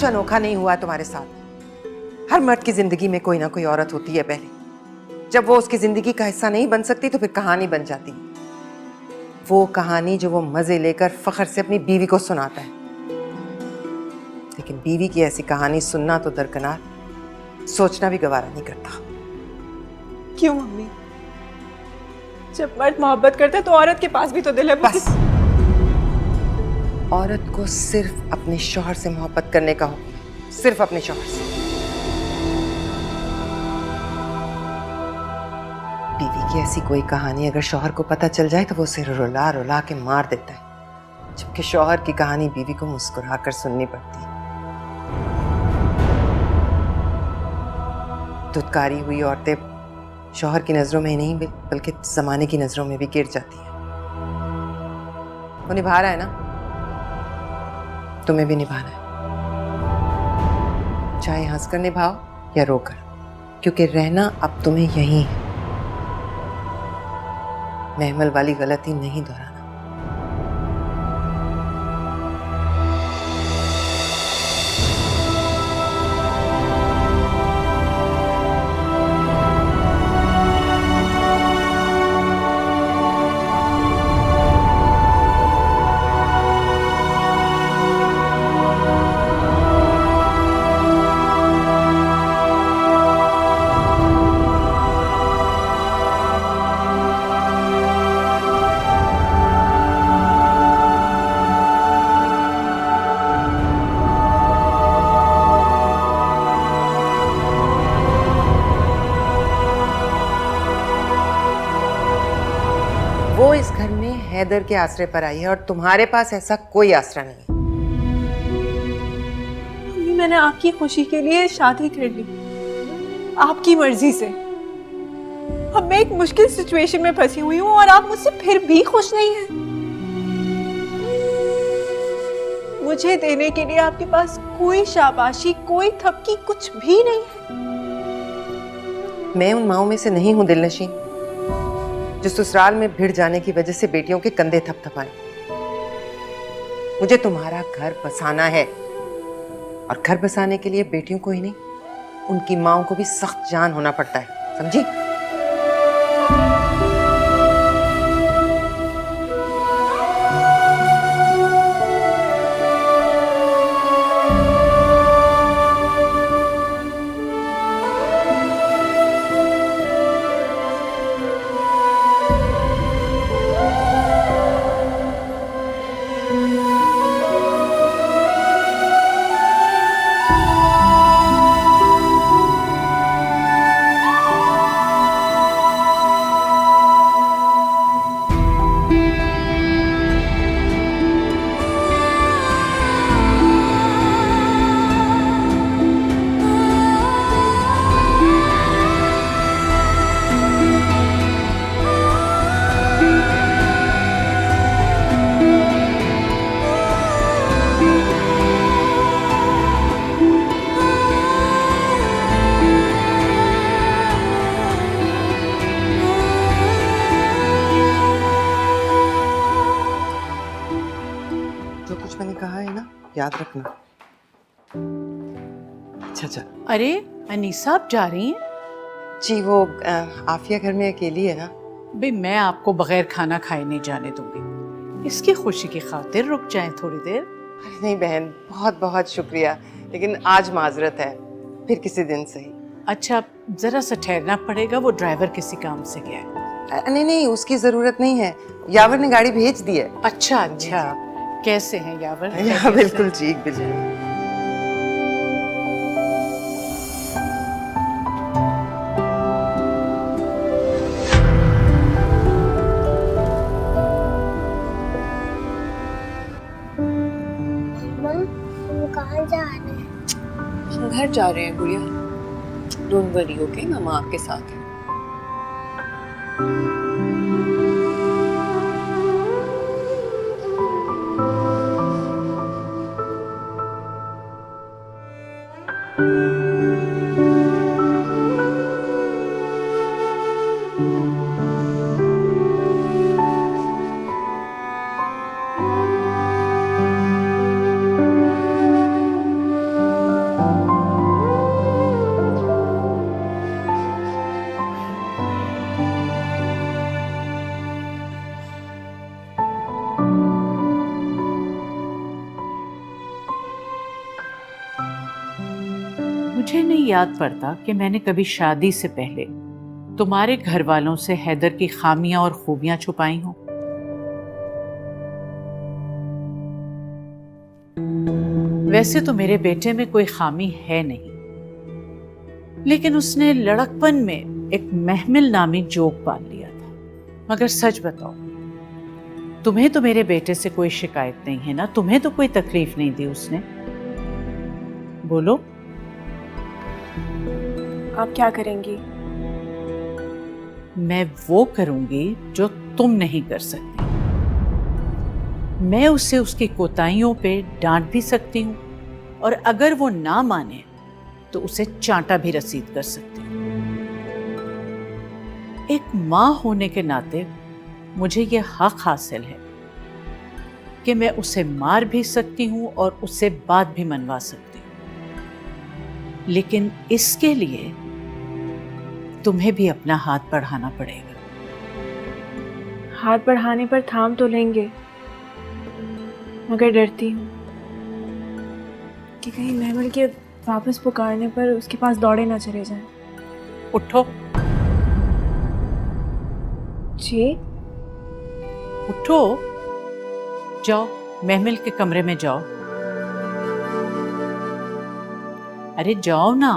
अनोखा नहीं हुआ तुम्हारे साथ। हर मर्द की जिंदगी में कोई ना कोई औरत होती है पहले। जब वो उसकी जिंदगी का हिस्सा नहीं बन सकती तो फिर कहानी बन जाती। वो कहानी जो वो मजे लेकर फख्र से अपनी बीवी को सुनाता है। लेकिन बीवी की ऐसी कहानी सुनना तो दरकिनार, सोचना भी गवारा नहीं करता। क्यों मम्मी? जब मर्द मोहब्बत करता है तो औरत के पास भी तो दिल है। बस, औरत को सिर्फ अपने शौहर से मोहब्बत करने का हुक्म है, सिर्फ अपने शौहर से। बीवी की ऐसी कोई कहानी अगर शौहर को पता चल जाए तो वो उसे रुला रुला के मार देता है, जबकि शौहर की कहानी बीवी को मुस्कुरा कर सुननी पड़ती है। धुतकारी हुई औरतें शौहर की नजरों में ही नहीं बल्कि जमाने की नजरों में भी गिर जाती हैं। वो निभा रहा है ना, तुम्हें भी निभाना है। चाहे हंसकर निभाओ या रोकर, क्योंकि रहना अब तुम्हें यहीं है। महमल वाली गलती नहीं दोहराना। वो इस घर में हैदर के आसरे पर आई है और तुम्हारे पास ऐसा कोई आसरा नहीं है। मम्मी, मैंने आपकी खुशी के लिए शादी कर ली, आपकी मर्जी से। अब मैं एक मुश्किल सिचुएशन में फंसी हुई हूँ और आप मुझसे फिर भी खुश नहीं हैं। मुझे देने के लिए आपके पास कोई शाबाशी, कोई थपकी, कुछ भी नहीं है। मैं उन माओं में से नहीं हूं दिलनशीं, जो ससुराल में भिड़ जाने की वजह से बेटियों के कंधे थपथपाएं। मुझे तुम्हारा घर बसाना है, और घर बसाने के लिए बेटियों को ही नहीं, उनकी माओं को भी सख्त जान होना पड़ता है, समझी? जो कुछ मैंने कहा है ना, याद रखना। अच्छा। अरे अनीसा, आप जा रही हैं? जी, वो आफिया घर में अकेली है ना। भाई, मैं आपको बगैर खाना खाए नहीं जाने दूंगी। इसकी खुशी की खातिर रुक जाएं थोड़ी देर। अरे नहीं बहन, बहुत बहुत शुक्रिया, लेकिन आज माजरत है, फिर किसी दिन सही। अच्छा, जरा सा ठहरना पड़ेगा, वो ड्राइवर किसी काम से गया है। नहीं, उसकी जरूरत नहीं है, यावर ने गाड़ी भेज दी है। अच्छा, कैसे हैं यावर? हाँ, बिल्कुल ठीक, बिल्कुल। कहाँ जा रहे हैं? घर जा रहे हैं गुड़िया। डोंट वरी, ओके, मामा आपके साथ है। याद पड़ता कि मैंने कभी शादी से पहले तुम्हारे घर वालों से हैदर की खामियां और खूबियां छुपाई हों। वैसे तो मेरे बेटे में कोई खामी है नहीं, लेकिन उसने लड़कपन में एक महमिल नामी जोक पाल लिया था। मगर सच बताओ, तुम्हें तो मेरे बेटे से कोई शिकायत नहीं है ना? तुम्हें तो कोई तकलीफ नहीं दी उसने? बोलो। आप क्या करेंगी? मैं वो करूंगी जो तुम नहीं कर सकती। मैं उसे उसकी कोताहियों पे डांट भी सकती हूँ, और अगर वो ना माने तो उसे चांटा भी रसीद कर सकती हूँ। एक माँ होने के नाते मुझे ये हक हासिल है कि मैं उसे मार भी सकती हूँ और उससे बात भी मनवा सकती हूँ। लेकिन इसके लिए तुम्हें भी अपना हाथ बढ़ाना पड़ेगा। हाथ बढ़ाने पर थाम तो लेंगे, मगर डरती हूँ कि कहीं महमल के वापस पुकारने पर उसके पास दौड़े ना चले जाएं। उठो, जी? उठो, जाओ महमिल के कमरे में जाओ। अरे जाओ ना।